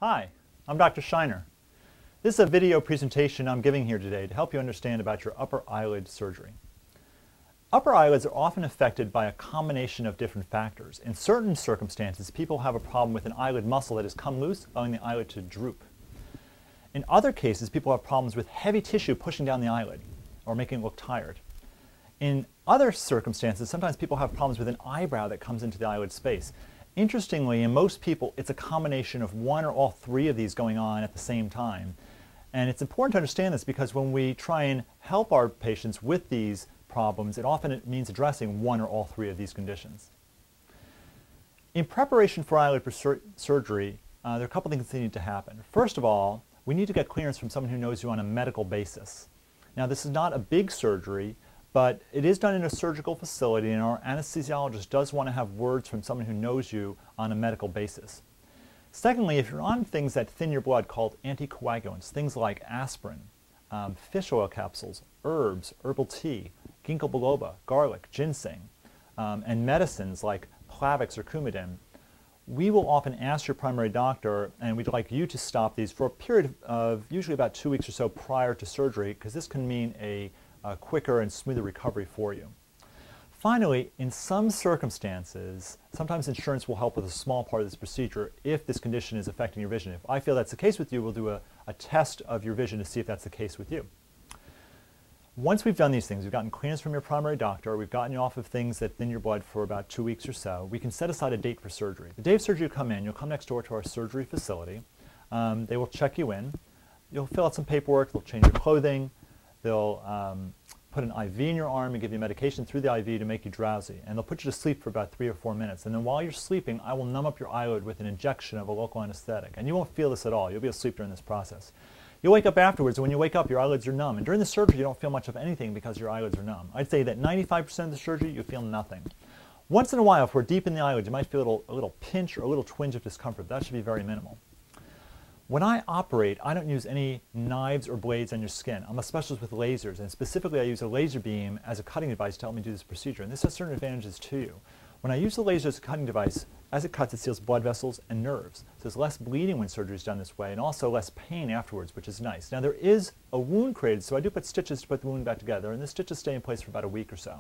Hi, I'm Dr. Shiner. This is a video presentation I'm giving here today to help you understand about your upper eyelid surgery. Upper eyelids are often affected by a combination of different factors. In certain circumstances, people have a problem with an eyelid muscle that has come loose, allowing the eyelid to droop. In other cases, people have problems with heavy tissue pushing down the eyelid or making it look tired. In other circumstances, sometimes people have problems with an eyebrow that comes into the eyelid space. Interestingly, in most people, it's a combination of one or all three of these going on at the same time. And it's important to understand this because when we try and help our patients with these problems, it often means addressing one or all three of these conditions. In preparation for eyelid surgery, there are a couple things that need to happen. First of all, we need to get clearance from someone who knows you on a medical basis. Now, this is not a big surgery, but it is done in a surgical facility, and our anesthesiologist does want to have words from someone who knows you on a medical basis. Secondly, if you're on things that thin your blood called anticoagulants, things like aspirin, fish oil capsules, herbs, herbal tea, ginkgo biloba, garlic, ginseng, and medicines like Plavix or Coumadin, we will often ask your primary doctor, and we'd like you to stop these for a period of usually about 2 weeks or so prior to surgery, because this can mean a quicker and smoother recovery for you. Finally, in some circumstances, sometimes insurance will help with a small part of this procedure if this condition is affecting your vision. If I feel that's the case with you, we'll do a test of your vision to see if that's the case with you. Once we've done these things, we've gotten clearance from your primary doctor, we've gotten you off of things that thin your blood for about 2 weeks or so, we can set aside a date for surgery. The day of surgery you come in, you'll come next door to our surgery facility. They will check you in. You'll fill out some paperwork, they'll change your clothing, they'll put an IV in your arm and give you medication through the IV to make you drowsy. And they'll put you to sleep for about 3 or 4 minutes. And then while you're sleeping, I will numb up your eyelid with an injection of a local anesthetic. And you won't feel this at all. You'll be asleep during this process. You'll wake up afterwards, and when you wake up, your eyelids are numb. And during the surgery, you don't feel much of anything because your eyelids are numb. I'd say that 95% of the surgery, you feel nothing. Once in a while, if we're deep in the eyelid, you might feel a little pinch or a little twinge of discomfort. That should be very minimal. When I operate, I don't use any knives or blades on your skin. I'm a specialist with lasers, and specifically I use a laser beam as a cutting device to help me do this procedure, and this has certain advantages to you. When I use the laser as a cutting device, as it cuts, it seals blood vessels and nerves. So there's less bleeding when surgery is done this way, and also less pain afterwards, which is nice. Now there is a wound created, so I do put stitches to put the wound back together, and the stitches stay in place for about a week or so.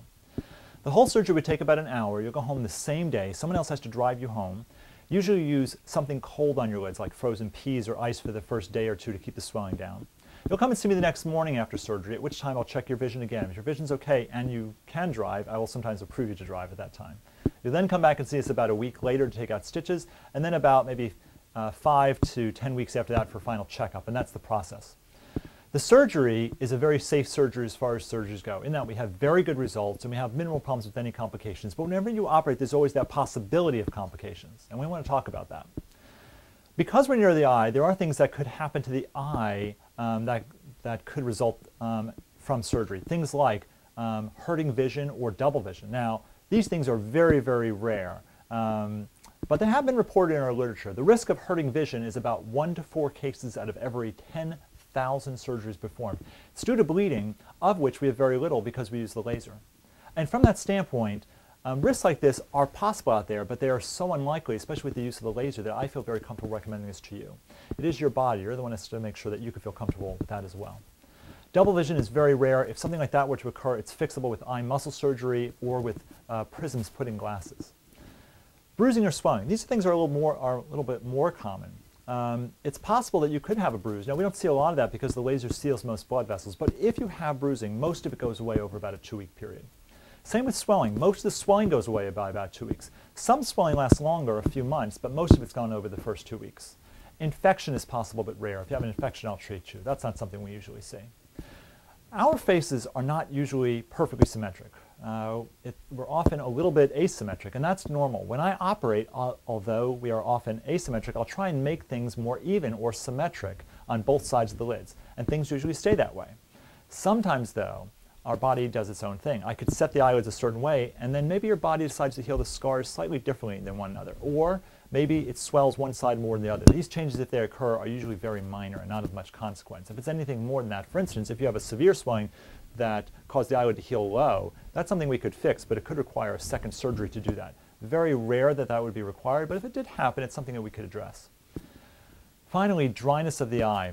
The whole surgery would take about an hour. You'll go home the same day. Someone else has to drive you home. Usually you use something cold on your lids, like frozen peas or ice for the first day or two to keep the swelling down. You'll come and see me the next morning after surgery, at which time I'll check your vision again. If your vision's okay and you can drive, I will sometimes approve you to drive at that time. You'll then come back and see us about a week later to take out stitches, and then about maybe 5 to 10 weeks after that for final checkup, and that's the process. The surgery is a very safe surgery as far as surgeries go, in that we have very good results and we have minimal problems with any complications. But whenever you operate, there's always that possibility of complications, and we want to talk about that. Because we're near the eye, there are things that could happen to the eye that could result from surgery. Things like hurting vision or double vision. Now, these things are very, very rare, but they have been reported in our literature. The risk of hurting vision is about 1 to 4 cases out of every 10,000 surgeries performed. It's due to bleeding, of which we have very little because we use the laser. And from that standpoint, risks like this are possible out there, but they are so unlikely, especially with the use of the laser, that I feel very comfortable recommending this to you. It is your body. You're the one that has to make sure that you can feel comfortable with that as well. Double vision is very rare. If something like that were to occur, it's fixable with eye muscle surgery or with prisms put in glasses. Bruising or swelling. These things are a little bit more common. It's possible that you could have a bruise. Now, we don't see a lot of that because the laser seals most blood vessels, but if you have bruising, most of it goes away over about a 2-week period. Same with swelling. Most of the swelling goes away by about 2 weeks. Some swelling lasts longer, a few months, but most of it's gone over the first 2 weeks. Infection is possible but rare. If you have an infection, I'll treat you. That's not something we usually see. Our faces are not usually perfectly symmetric. We're often a little bit asymmetric, and that's normal. When I operate, although we are often asymmetric, I'll try and make things more even or symmetric on both sides of the lids, and things usually stay that way. Sometimes, though, our body does its own thing. I could set the eyelids a certain way, and then maybe your body decides to heal the scars slightly differently than one another, or maybe it swells one side more than the other. These changes, if they occur, are usually very minor and not of much consequence. If it's anything more than that, for instance, if you have a severe swelling that caused the eyelid to heal low, that's something we could fix, but it could require a second surgery to do that. Very rare that that would be required, but if it did happen, it's something that we could address. Finally, dryness of the eye.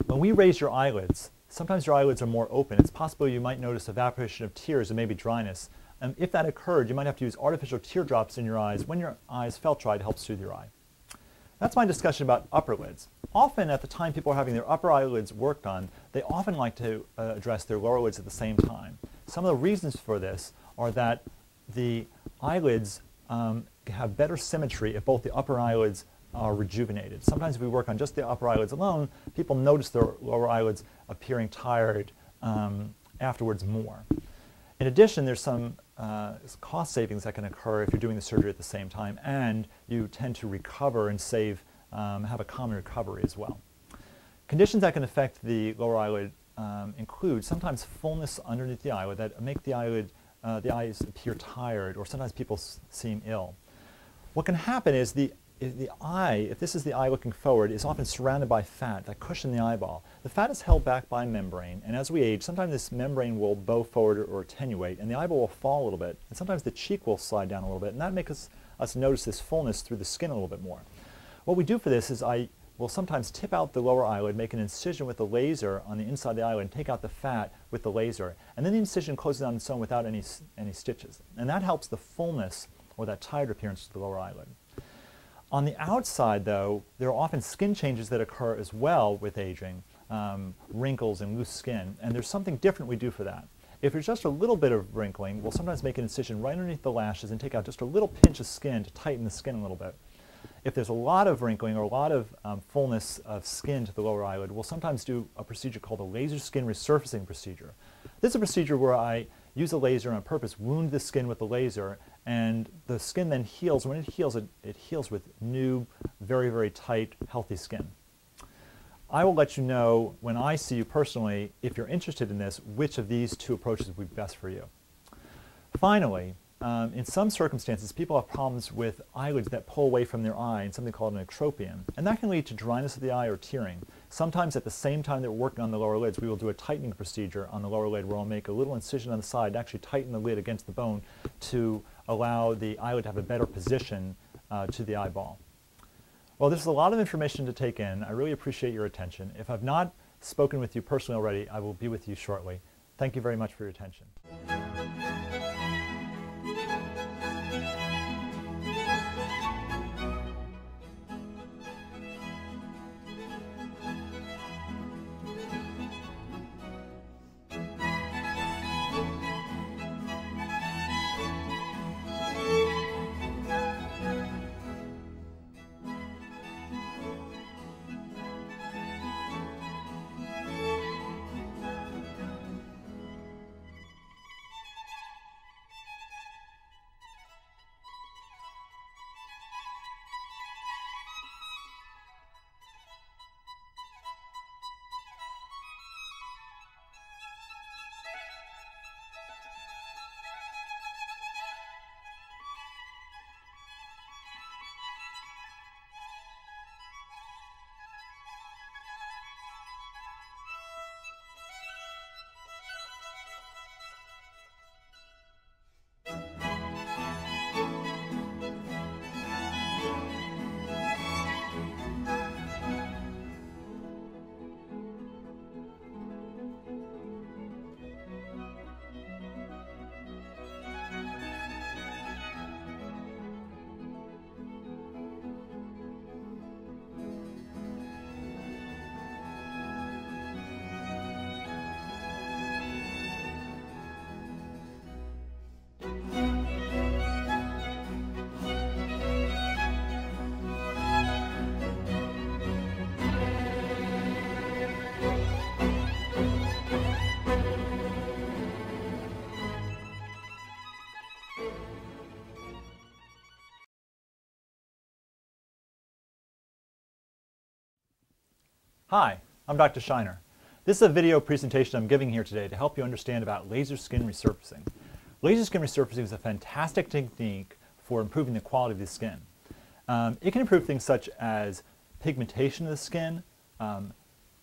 When we raise your eyelids, sometimes your eyelids are more open. It's possible you might notice evaporation of tears and maybe dryness. And if that occurred, you might have to use artificial teardrops in your eyes when your eyes felt dry to help soothe your eye. That's my discussion about upper lids. Often at the time people are having their upper eyelids worked on, they often like to address their lower lids at the same time. Some of the reasons for this are that the eyelids have better symmetry if both the upper eyelids are rejuvenated. Sometimes if we work on just the upper eyelids alone, people notice their lower eyelids appearing tired afterwards more. In addition, there's some cost savings that can occur if you're doing the surgery at the same time, and you tend to recover and have a common recovery as well. Conditions that can affect the lower eyelid include sometimes fullness underneath the eyelid that make the eyes appear tired, or sometimes people seem ill. What can happen is the eye, if this is the eye looking forward, is often surrounded by fat that cushion the eyeball. The fat is held back by membrane, and as we age, sometimes this membrane will bow forward or attenuate, and the eyeball will fall a little bit, and sometimes the cheek will slide down a little bit, and that makes us notice this fullness through the skin a little bit more. What we do for this is I will sometimes tip out the lower eyelid, make an incision with the laser on the inside of the eyelid, and take out the fat with the laser, and then the incision closes on its own without any stitches. And that helps the fullness or that tired appearance to the lower eyelid. On the outside, though, there are often skin changes that occur as well with aging, wrinkles and loose skin, and there's something different we do for that. If there's just a little bit of wrinkling, we'll sometimes make an incision right underneath the lashes and take out just a little pinch of skin to tighten the skin a little bit. If there's a lot of wrinkling or a lot of fullness of skin to the lower eyelid, we'll sometimes do a procedure called a laser skin resurfacing procedure. This is a procedure where I use a laser and on purpose wound the skin with the laser, and the skin then heals. When it heals, it heals with new, very, very tight, healthy skin. I will let you know when I see you personally, if you're interested in this, which of these two approaches would be best for you. Finally, in some circumstances, people have problems with eyelids that pull away from their eye in something called an ectropion, and that can lead to dryness of the eye or tearing. Sometimes at the same time that we're working on the lower lids, we will do a tightening procedure on the lower lid where we'll make a little incision on the side to actually tighten the lid against the bone to allow the eyelid to have a better position to the eyeball. Well, this is a lot of information to take in. I really appreciate your attention. If I've not spoken with you personally already, I will be with you shortly. Thank you very much for your attention. Hi, I'm Dr. Shiner. This is a video presentation I'm giving here today to help you understand about laser skin resurfacing. Laser skin resurfacing is a fantastic technique for improving the quality of the skin. It can improve things such as pigmentation of the skin,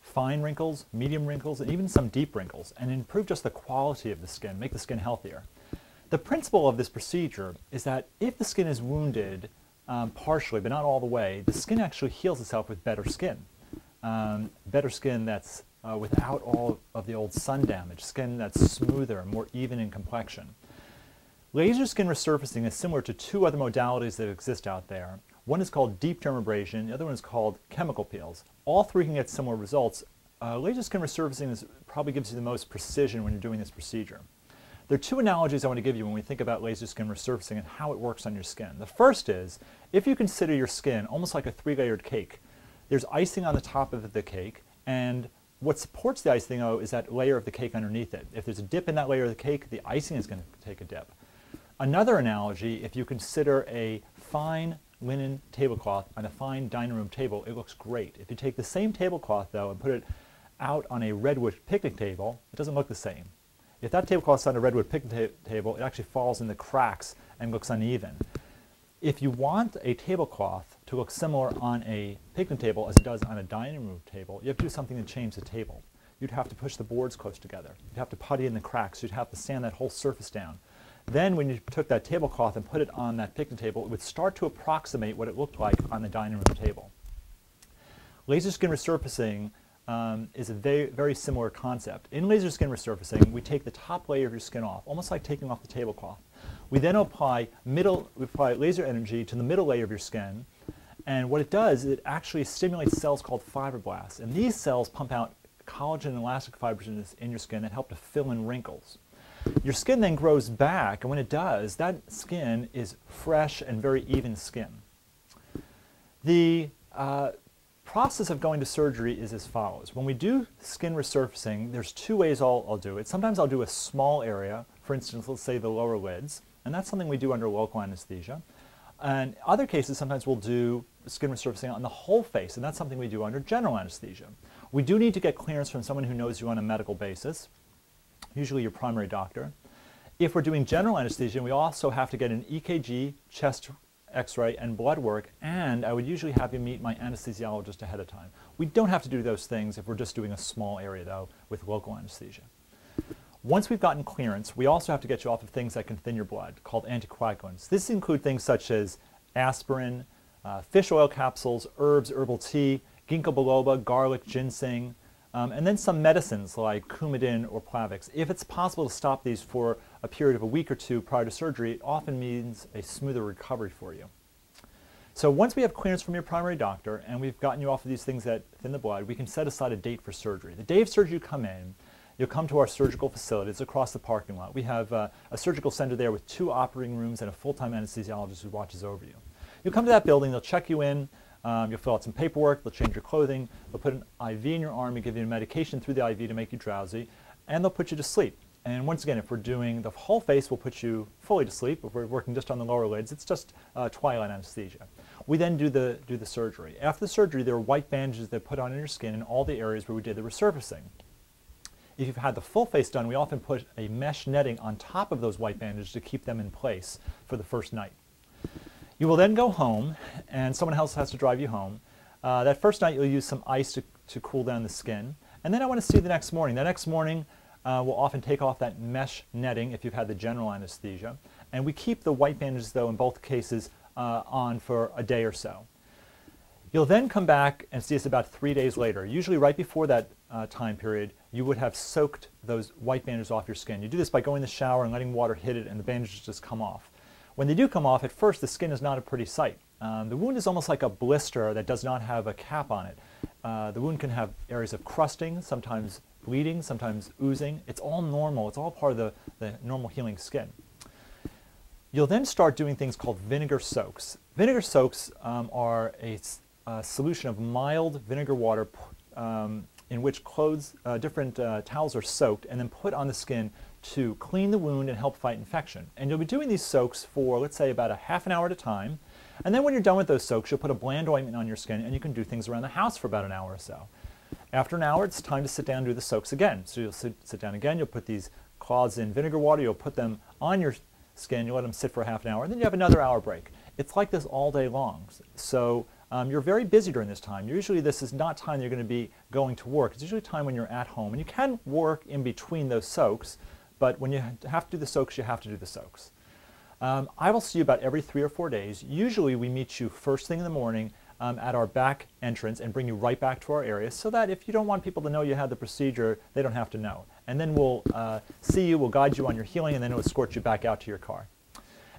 fine wrinkles, medium wrinkles, and even some deep wrinkles, and improve just the quality of the skin, make the skin healthier. The principle of this procedure is that if the skin is wounded partially, but not all the way, the skin actually heals itself with better skin. Better skin that's without all of the old sun damage, skin that's smoother, more even in complexion. Laser skin resurfacing is similar to two other modalities that exist out there. One is called deep dermabrasion, the other one is called chemical peels. All three can get similar results. Laser skin resurfacing probably gives you the most precision when you're doing this procedure. There are two analogies I want to give you when we think about laser skin resurfacing and how it works on your skin. The first is, if you consider your skin almost like a three-layered cake, there's icing on the top of the cake, and what supports the icing, though, is that layer of the cake underneath it. If there's a dip in that layer of the cake, the icing is going to take a dip. Another analogy, if you consider a fine linen tablecloth on a fine dining room table, it looks great. If you take the same tablecloth, though, and put it out on a redwood picnic table, it doesn't look the same. If that tablecloth is on a redwood picnic table, it actually falls in the cracks and looks uneven. If you want a tablecloth to look similar on a picnic table as it does on a dining room table, you have to do something to change the table. You'd have to push the boards close together. You'd have to putty in the cracks. You'd have to sand that whole surface down. Then when you took that tablecloth and put it on that picnic table, it would start to approximate what it looked like on the dining room table. Laser skin resurfacing is a very similar concept. In laser skin resurfacing, we take the top layer of your skin off, almost like taking off the tablecloth. We then apply laser energy to the middle layer of your skin, and what it does, it actually stimulates cells called fibroblasts, and these cells pump out collagen and elastic fibers in your skin that help to fill in wrinkles. Your skin then grows back, and when it does, that skin is fresh and very even skin. The process of going to surgery is as follows. When we do skin resurfacing, there's two ways I'll do it. Sometimes I'll do a small area, for instance, let's say the lower lids, and that's something we do under local anesthesia. And other cases, sometimes we'll do skin resurfacing on the whole face, and that's something we do under general anesthesia. We do need to get clearance from someone who knows you on a medical basis, usually your primary doctor. If we're doing general anesthesia, we also have to get an EKG, chest X-ray, and blood work, and I would usually have you meet my anesthesiologist ahead of time. We don't have to do those things if we're just doing a small area, though, with local anesthesia. Once we've gotten clearance, we also have to get you off of things that can thin your blood, called anticoagulants. This includes things such as aspirin, fish oil capsules, herbs, herbal tea, ginkgo biloba, garlic, ginseng, and then some medicines like Coumadin or Plavix. If it's possible to stop these for a period of a week or two prior to surgery, it often means a smoother recovery for you. So once we have clearance from your primary doctor and we've gotten you off of these things that thin the blood, we can set aside a date for surgery. The day of surgery you come in, you'll come to our surgical facility. It's across the parking lot. We have a surgical center there with 2 operating rooms and a full-time anesthesiologist who watches over you. You'll come to that building, they'll check you in, you'll fill out some paperwork, they'll change your clothing, they'll put an IV in your arm and give you medication through the IV to make you drowsy, and they'll put you to sleep. And once again, if we're doing the whole face, we'll put you fully to sleep. If we're working just on the lower lids, it's just twilight anesthesia. We then do the surgery. After the surgery, there are white bandages that put on in your skin in all the areas where we did the resurfacing. If you've had the full face done, we often put a mesh netting on top of those white bandages to keep them in place for the first night. You will then go home, and someone else has to drive you home. That first night, you'll use some ice to cool down the skin. And then I want to see you the next morning. The next morning, we'll often take off that mesh netting if you've had the general anesthesia. And we keep the white bandages, though, in both cases, on for a day or so. You'll then come back and see us about 3 days later. Usually right before that time period, you would have soaked those white bandages off your skin. You do this by going in the shower and letting water hit it, and the bandages just come off. When they do come off, at first the skin is not a pretty sight. The wound is almost like a blister that does not have a cap on it. The wound can have areas of crusting, sometimes bleeding, sometimes oozing. It's all normal. It's all part of the normal healing skin. You'll then start doing things called vinegar soaks. Vinegar soaks are a solution of mild vinegar water in which different towels are soaked and then put on the skin to clean the wound and help fight infection. And you'll be doing these soaks for, let's say, about a half an hour at a time. And then when you're done with those soaks, you'll put a bland ointment on your skin and you can do things around the house for about an hour or so. After an hour, it's time to sit down and do the soaks again. So you'll sit down again, you'll put these cloths in vinegar water, you'll put them on your skin, you'll let them sit for a half an hour, and then you have another hour break. It's like this all day long. So you're very busy during this time. Usually this is not time you're going to be going to work. It's usually time when you're at home. And you can work in between those soaks, but when you have to do the soaks, you have to do the soaks. I will see you about every 3 or 4 days. Usually we meet you first thing in the morning at our back entrance and bring you right back to our area so that if you don't want people to know you had the procedure, they don't have to know. And then we'll see you, we'll guide you on your healing, and then we'll escort you back out to your car.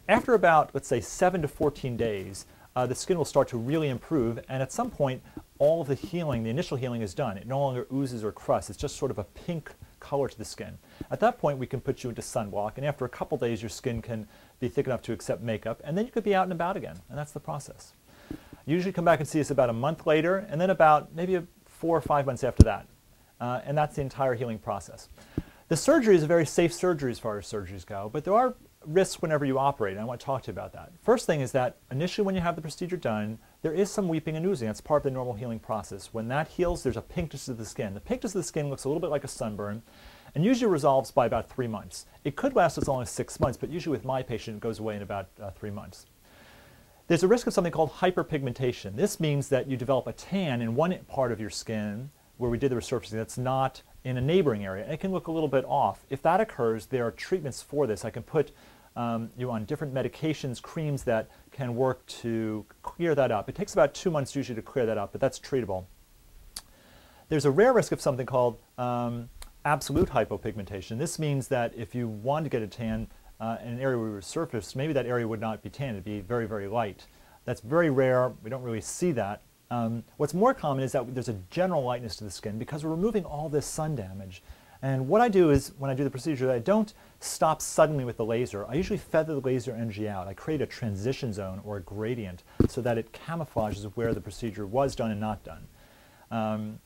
After about, let's say, 7 to 14 days, the skin will start to really improve, and at some point, all of the healing, the initial healing is done. It no longer oozes or crusts. It's just sort of a pink color to the skin. At that point, we can put you into sunblock, and after a couple days, your skin can be thick enough to accept makeup, and then you could be out and about again, and that's the process. Usually come back and see us about a month later, and then about maybe 4 or 5 months after that. And that's the entire healing process. The surgery is a very safe surgery as far as surgeries go, but there are risks whenever you operate, and I want to talk to you about that. First thing is that initially when you have the procedure done, there is some weeping and oozing. That's part of the normal healing process. When that heals, there's a pinkness of the skin. The pinkness of the skin looks a little bit like a sunburn, and usually resolves by about 3 months. It could last as long as 6 months, but usually with my patient, it goes away in about 3 months. There's a risk of something called hyperpigmentation. This means that you develop a tan in one part of your skin where we did the resurfacing that's not in a neighboring area. It can look a little bit off. If that occurs, there are treatments for this. I can put you on different medications, creams that can work to clear that up. It takes about 2 months usually to clear that up, but that's treatable. There's a rare risk of something called absolute hypopigmentation. This means that if you want to get a tan in an area where we resurfaced, maybe that area would not be tan. It would be very, very light. That's very rare. We don't really see that. What's more common is that there's a general lightness to the skin because we're removing all this sun damage. And what I do is, when I do the procedure, I don't stop suddenly with the laser. I usually feather the laser energy out. I create a transition zone or a gradient so that it camouflages where the procedure was done and not done.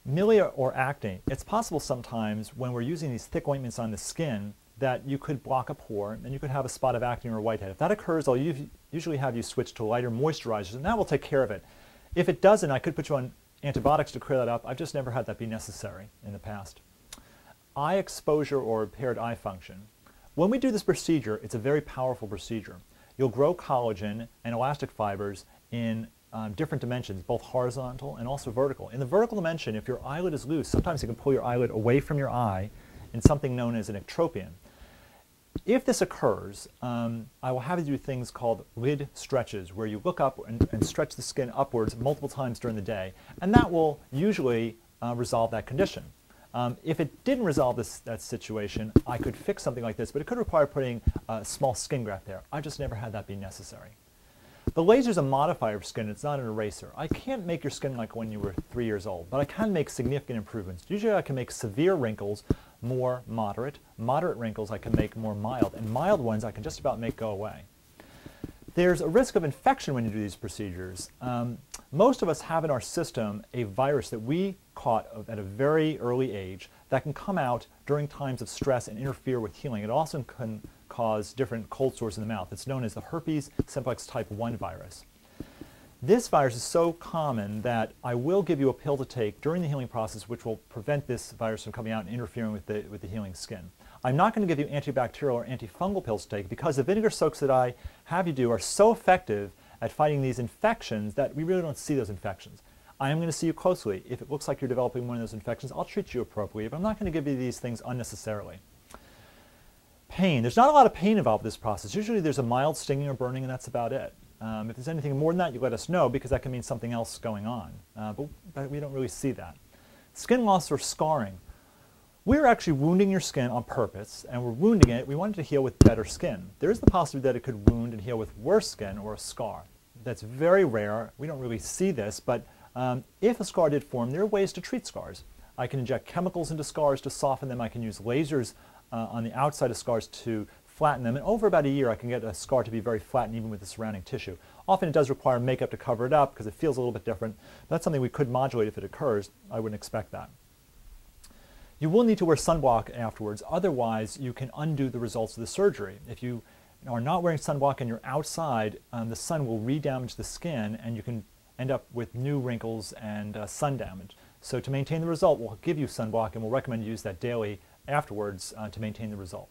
Milia or acne, it's possible sometimes when we're using these thick ointments on the skin that you could block a pore and you could have a spot of acne or a whitehead. If that occurs, I'll usually have you switch to lighter moisturizers, and that will take care of it. If it doesn't, I could put you on antibiotics to clear that up. I've just never had that be necessary in the past. Eye exposure or impaired eye function. When we do this procedure, it's a very powerful procedure. You'll grow collagen and elastic fibers in different dimensions, both horizontal and also vertical. In the vertical dimension, if your eyelid is loose, sometimes you can pull your eyelid away from your eye in something known as an ectropion. If this occurs, I will have you do things called lid stretches, where you look up and stretch the skin upwards multiple times during the day, and that will usually resolve that condition. If it didn't resolve that situation, I could fix something like this, but it could require putting a small skin graft there. I've just never had that be necessary. The laser is a modifier of skin. It's not an eraser. I can't make your skin like when you were 3 years old, but I can make significant improvements. Usually I can make severe wrinkles more moderate. Moderate wrinkles I can make more mild, and mild ones I can just about make go away. There's a risk of infection when you do these procedures. Most of us have in our system a virus that we caught at a very early age that can come out during times of stress and interfere with healing. It also can cause different cold sores in the mouth. It's known as the herpes simplex type 1 virus. This virus is so common that I will give you a pill to take during the healing process which will prevent this virus from coming out and interfering with the healing skin. I'm not going to give you antibacterial or antifungal pills to take because the vinegar soaks that I have you do are so effective at fighting these infections that we really don't see those infections. I am going to see you closely. If it looks like you're developing one of those infections, I'll treat you appropriately, but I'm not going to give you these things unnecessarily. Pain. There's not a lot of pain involved with this process. Usually there's a mild stinging or burning, and that's about it. If there's anything more than that, you let us know because that can mean something else going on. But we don't really see that. Skin loss or scarring. We're actually wounding your skin on purpose, and we're wounding it. We want it to heal with better skin. There is the possibility that it could wound and heal with worse skin or a scar. That's very rare. We don't really see this, but if a scar did form, there are ways to treat scars. I can inject chemicals into scars to soften them. I can use lasers on the outside of scars to flatten them, and over about a year I can get a scar to be very flattened even with the surrounding tissue. Often it does require makeup to cover it up because it feels a little bit different. That's something we could modulate if it occurs. I wouldn't expect that. You will need to wear sunblock afterwards, otherwise you can undo the results of the surgery. If you are not wearing sunblock and you're outside, the sun will re-damage the skin and you can end up with new wrinkles and sun damage. So to maintain the result, we'll give you sunblock and we'll recommend you use that daily afterwards to maintain the result.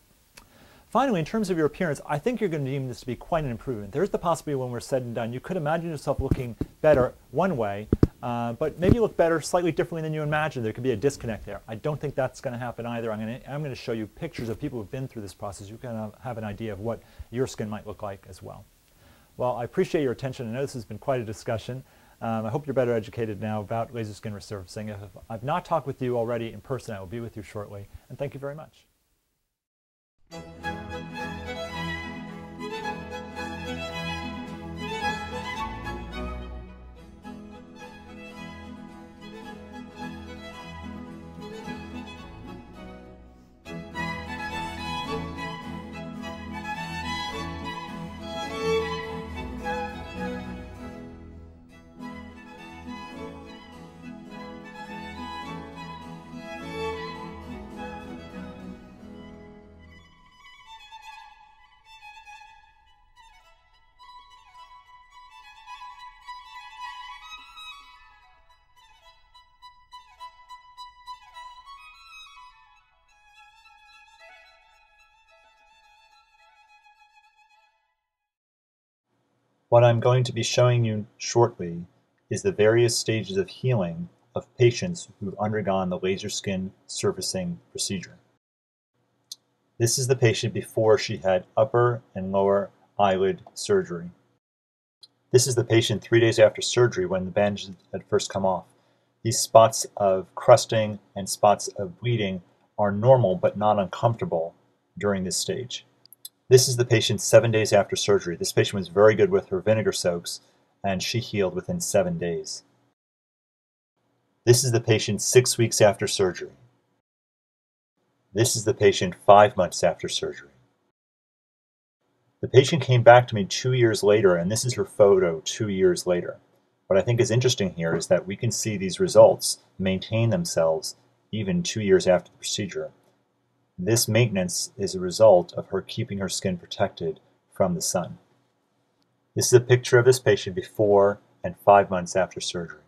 Finally, in terms of your appearance, I think you're going to deem this to be quite an improvement. There's the possibility when we're said and done, you could imagine yourself looking better one way but maybe look better slightly differently than you imagined. There could be a disconnect there. I don't think that's going to happen either. I'm going to show you pictures of people who've been through this process. You can have an idea of what your skin might look like as well. Well, I appreciate your attention. I know this has been quite a discussion. I hope you're better educated now about laser skin resurfacing. If I've not talked with you already in person, I will be with you shortly. And thank you very much. What I'm going to be showing you shortly is the various stages of healing of patients who've undergone the laser skin surfacing procedure. This is the patient before she had upper and lower eyelid surgery. This is the patient 3 days after surgery when the bandages had first come off. These spots of crusting and spots of bleeding are normal but not uncomfortable during this stage. This is the patient 7 days after surgery. This patient was very good with her vinegar soaks, and she healed within 7 days. This is the patient 6 weeks after surgery. This is the patient 5 months after surgery. The patient came back to me 2 years later, and this is her photo 2 years later. What I think is interesting here is that we can see these results maintain themselves even 2 years after the procedure. This maintenance is a result of her keeping her skin protected from the sun. This is a picture of this patient before and 5 months after surgery.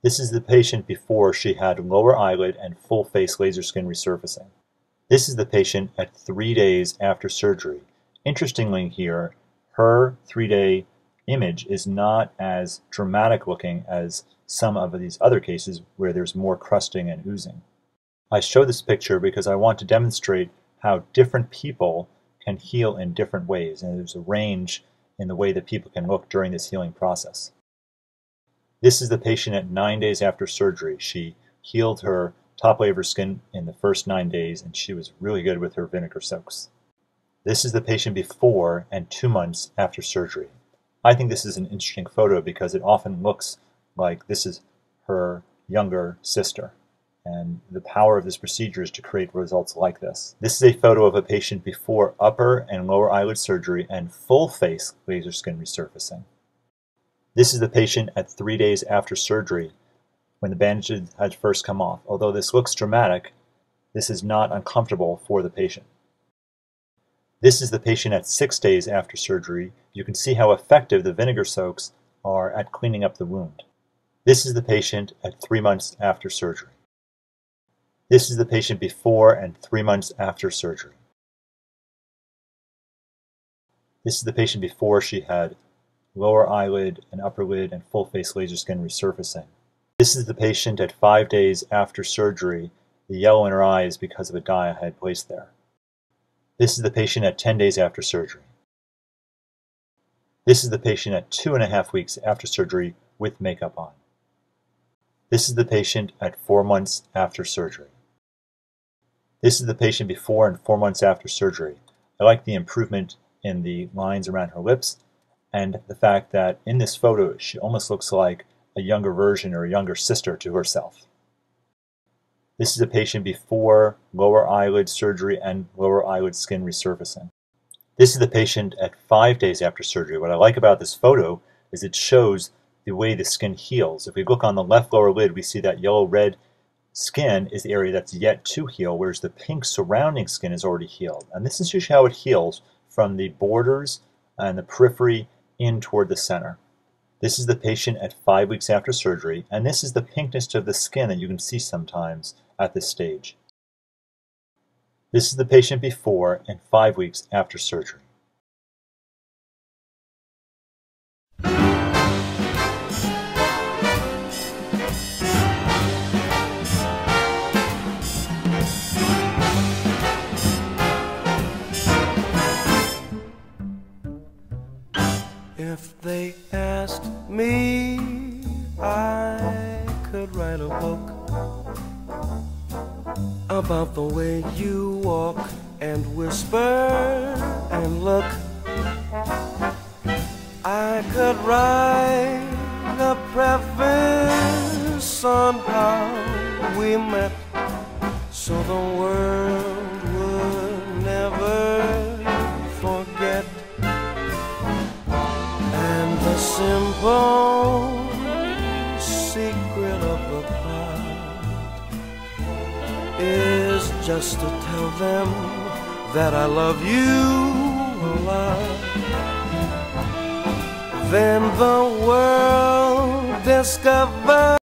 This is the patient before she had lower eyelid and full face laser skin resurfacing. This is the patient at 3 days after surgery. Interestingly here, her 3-day image is not as dramatic looking as some of these other cases where there's more crusting and oozing. I show this picture because I want to demonstrate how different people can heal in different ways, and there's a range in the way that people can look during this healing process. This is the patient at 9 days after surgery. She healed her top layer of her skin in the first 9 days, and she was really good with her vinegar soaks. This is the patient before and 2 months after surgery. I think this is an interesting photo because it often looks like this is her younger sister. And the power of this procedure is to create results like this. This is a photo of a patient before upper and lower eyelid surgery and full face laser skin resurfacing. This is the patient at 3 days after surgery when the bandages had first come off. Although this looks dramatic, this is not uncomfortable for the patient. This is the patient at 6 days after surgery. You can see how effective the vinegar soaks are at cleaning up the wound. This is the patient at 3 months after surgery. This is the patient before and 3 months after surgery. This is the patient before she had lower eyelid and upper lid and full face laser skin resurfacing. This is the patient at 5 days after surgery. The yellow in her eye is because of a dye I had placed there. This is the patient at 10 days after surgery. This is the patient at 2.5 weeks after surgery with makeup on. This is the patient at 4 months after surgery. This is the patient before and 4 months after surgery. I like the improvement in the lines around her lips and the fact that in this photo she almost looks like a younger version or a younger sister to herself. This is a patient before lower eyelid surgery and lower eyelid skin resurfacing. This is the patient at 5 days after surgery. What I like about this photo is it shows the way the skin heals. If we look on the left lower lid, we see that yellow-red skin is the area that's yet to heal, whereas the pink surrounding skin is already healed. And this is usually how it heals, from the borders and the periphery in toward the center. This is the patient at 5 weeks after surgery, and this is the pinkness of the skin that you can see sometimes at this stage. This is the patient before and 5 weeks after surgery. If they asked me, I could write a book about the way you walk and whisper and look. I could write a preface on how we met, so the world would never forget. And the simple secret of the part is just to tell them that I love you a lot. Then the world discovers